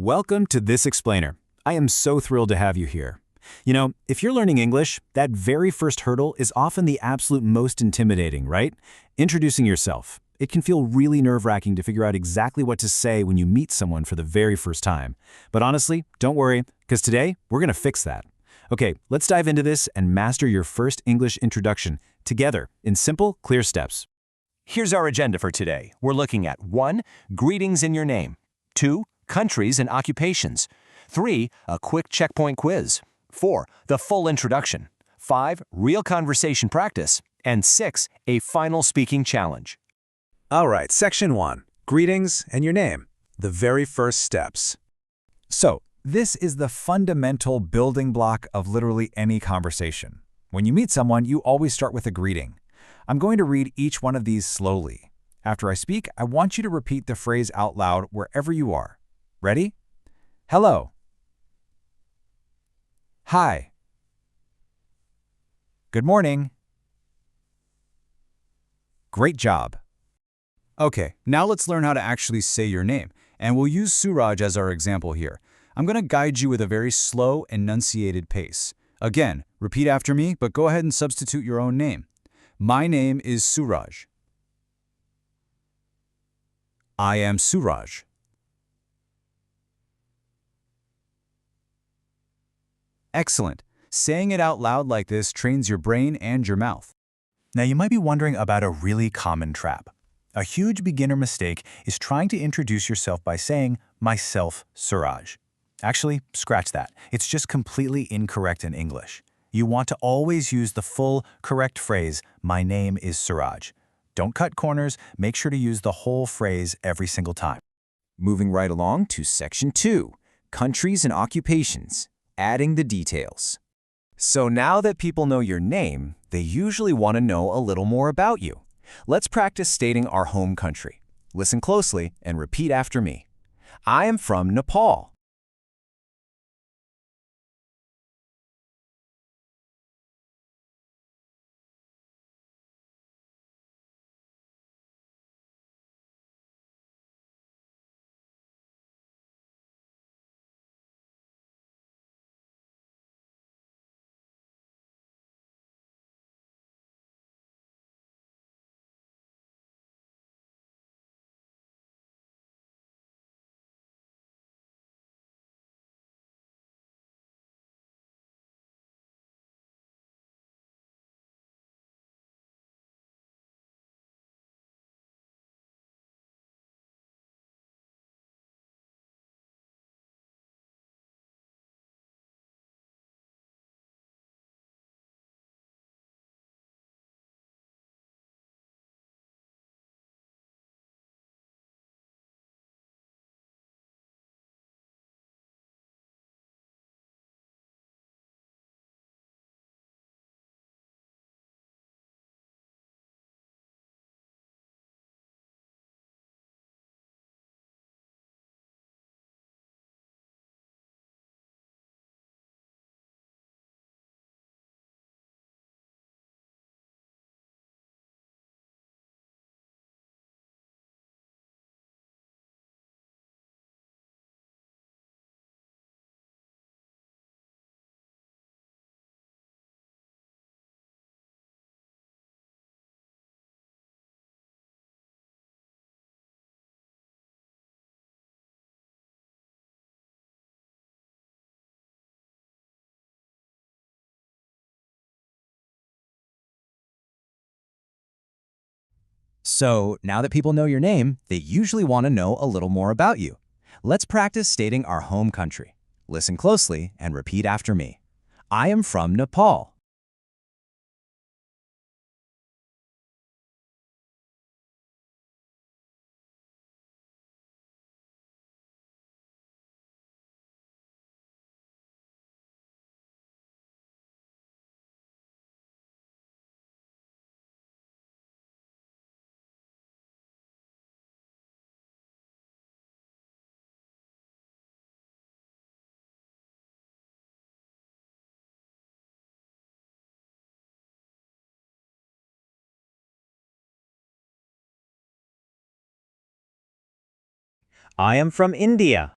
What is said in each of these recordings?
Welcome to This Explainer. I am so thrilled to have you here. You know, if you're learning English, that very first hurdle is often the absolute most intimidating, right? Introducing yourself. It can feel really nerve-wracking to figure out exactly what to say when you meet someone for the very first time. But honestly, don't worry, because today we're going to fix that. Okay, let's dive into this and master your first English introduction together in simple, clear steps. Here's our agenda for today. We're looking at 1. Greetings in your name. 2. Countries and occupations. 3. A quick checkpoint quiz. 4. The full introduction. 5. Real conversation practice. And 6. A final speaking challenge. All right, Section 1. Greetings and your name. The very first steps. So, this is the fundamental building block of literally any conversation. When you meet someone, you always start with a greeting. I'm going to read each one of these slowly. After I speak, I want you to repeat the phrase out loud wherever you are. Ready? Hello. Hi. Good morning. Great job. Okay, now let's learn how to actually say your name, and we'll use Suraj as our example here. I'm going to guide you with a very slow, enunciated pace. Again, repeat after me, but go ahead and substitute your own name. My name is Suraj. I am Suraj. Excellent. Saying it out loud like this trains your brain and your mouth. Now you might be wondering about a really common trap. A huge beginner mistake is trying to introduce yourself by saying, myself, Suraj. Actually, scratch that. It's just completely incorrect in English. You want to always use the full, correct phrase, my name is Suraj. Don't cut corners, make sure to use the whole phrase every single time. Moving right along to Section 2, Countries and Occupations, adding the details. So now that people know your name, they usually want to know a little more about you. Let's practice stating our home country. Listen closely and repeat after me. I am from Nepal. So now that people know your name, they usually want to know a little more about you. Let's practice stating our home country. Listen closely and repeat after me. I am from Nepal. I am from India.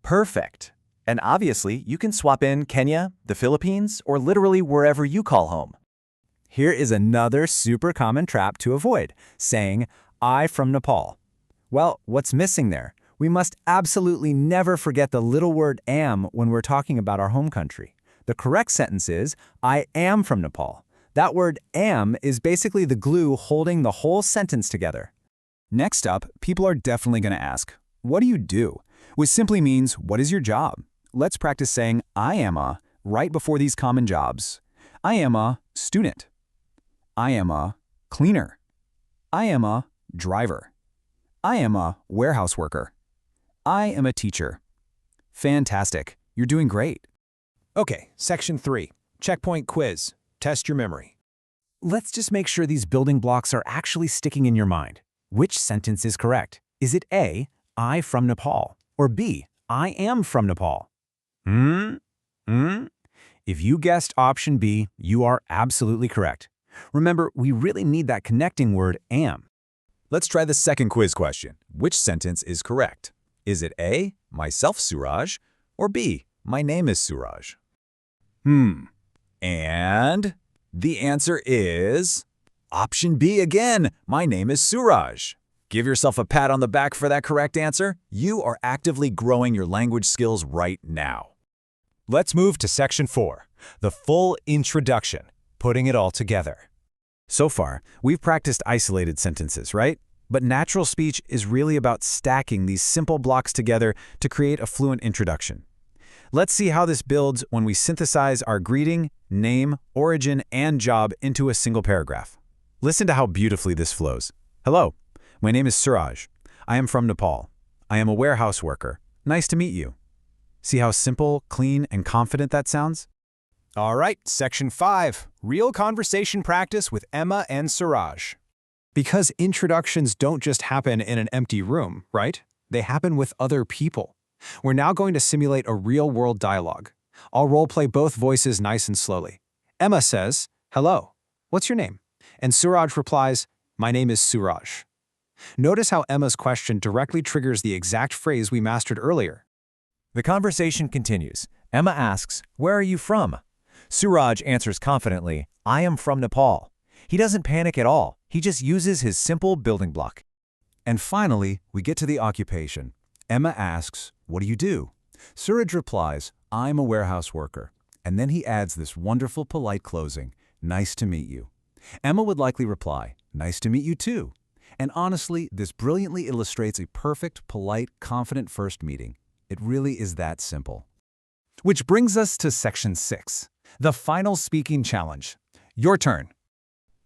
Perfect. And obviously, you can swap in Kenya, the Philippines, or literally wherever you call home. Here is another super common trap to avoid, saying, I from Nepal. Well, what's missing there? We must absolutely never forget the little word am when we're talking about our home country. The correct sentence is, I am from Nepal. That word am is basically the glue holding the whole sentence together. Next up, people are definitely going to ask, what do you do? Which simply means, what is your job? Let's practice saying I am a right before these common jobs. I am a student. I am a cleaner. I am a driver. I am a warehouse worker. I am a teacher. Fantastic. You're doing great. Okay, section 3. Checkpoint quiz. Test your memory. Let's just make sure these building blocks are actually sticking in your mind. Which sentence is correct? Is it A, I from Nepal, or B, I am from Nepal? If you guessed option B, you are absolutely correct. Remember, we really need that connecting word am. Let's try the second quiz question. Which sentence is correct? Is it A, myself Suraj, or B, my name is Suraj? And the answer is option B again. My name is Suraj. Give yourself a pat on the back for that correct answer. You are actively growing your language skills right now. Let's move to section 4. The full introduction. Putting it all together. So far, we've practiced isolated sentences, right? But natural speech is really about stacking these simple blocks together to create a fluent introduction. Let's see how this builds when we synthesize our greeting, name, origin, and job into a single paragraph. Listen to how beautifully this flows. Hello, my name is Suraj. I am from Nepal. I am a warehouse worker. Nice to meet you. See how simple, clean, and confident that sounds? All right, section 5. Real conversation practice with Emma and Suraj. Because introductions don't just happen in an empty room, right? They happen with other people. We're now going to simulate a real-world dialogue. I'll role-play both voices nice and slowly. Emma says, hello, what's your name? And Suraj replies, my name is Suraj. Notice how Emma's question directly triggers the exact phrase we mastered earlier. The conversation continues. Emma asks, where are you from? Suraj answers confidently, I am from Nepal. He doesn't panic at all. He just uses his simple building block. And finally, we get to the occupation. Emma asks, what do you do? Suraj replies, I'm a warehouse worker. And then he adds this wonderful polite closing, nice to meet you. Emma would likely reply, nice to meet you too. And honestly, this brilliantly illustrates a perfect, polite, confident first meeting. It really is that simple. Which brings us to section 6, the final speaking challenge. Your turn.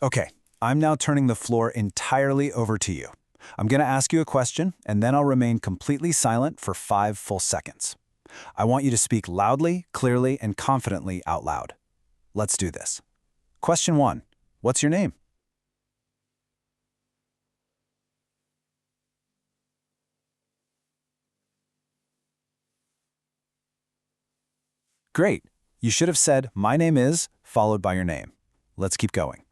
Okay, I'm now turning the floor entirely over to you. I'm going to ask you a question, and then I'll remain completely silent for 5 full seconds. I want you to speak loudly, clearly, and confidently out loud. Let's do this. Question 1. What's your name? Great. You should have said, my name is, followed by your name. Let's keep going.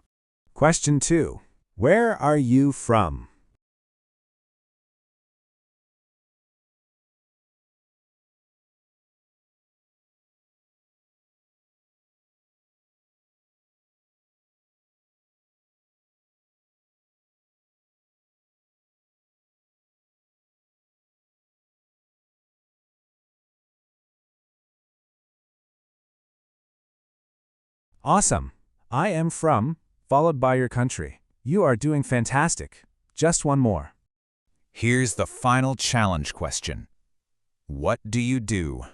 Question 2. Where are you from? Awesome. I am from, followed by your country. You are doing fantastic. Just one more. Here's the final challenge question. What do you do?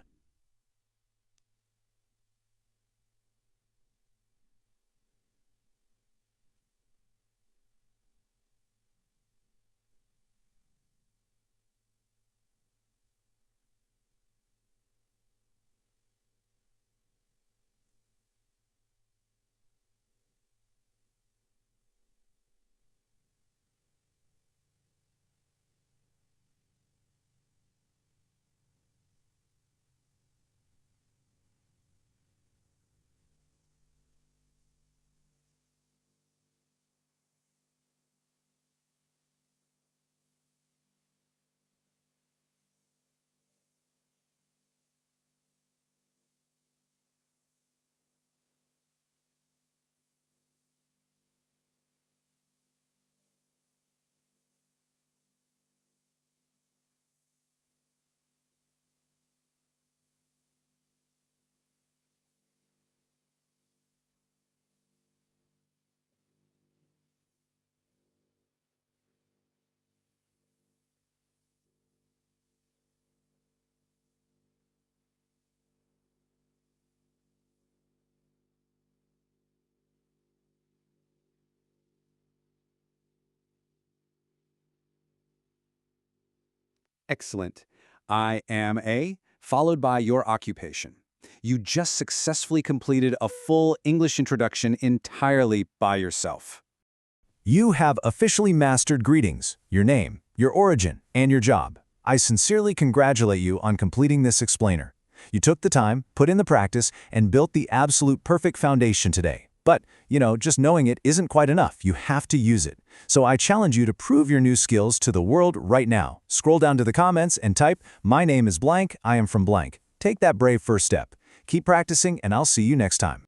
Excellent. I am a, followed by your occupation. You just successfully completed a full English introduction entirely by yourself. You have officially mastered greetings, your name, your origin, and your job. I sincerely congratulate you on completing this explainer. You took the time, put in the practice, and built the absolute perfect foundation today. But, just knowing it isn't quite enough. You have to use it. So I challenge you to prove your new skills to the world right now. Scroll down to the comments and type, "My name is blank, I am from blank." Take that brave first step. Keep practicing, and I'll see you next time.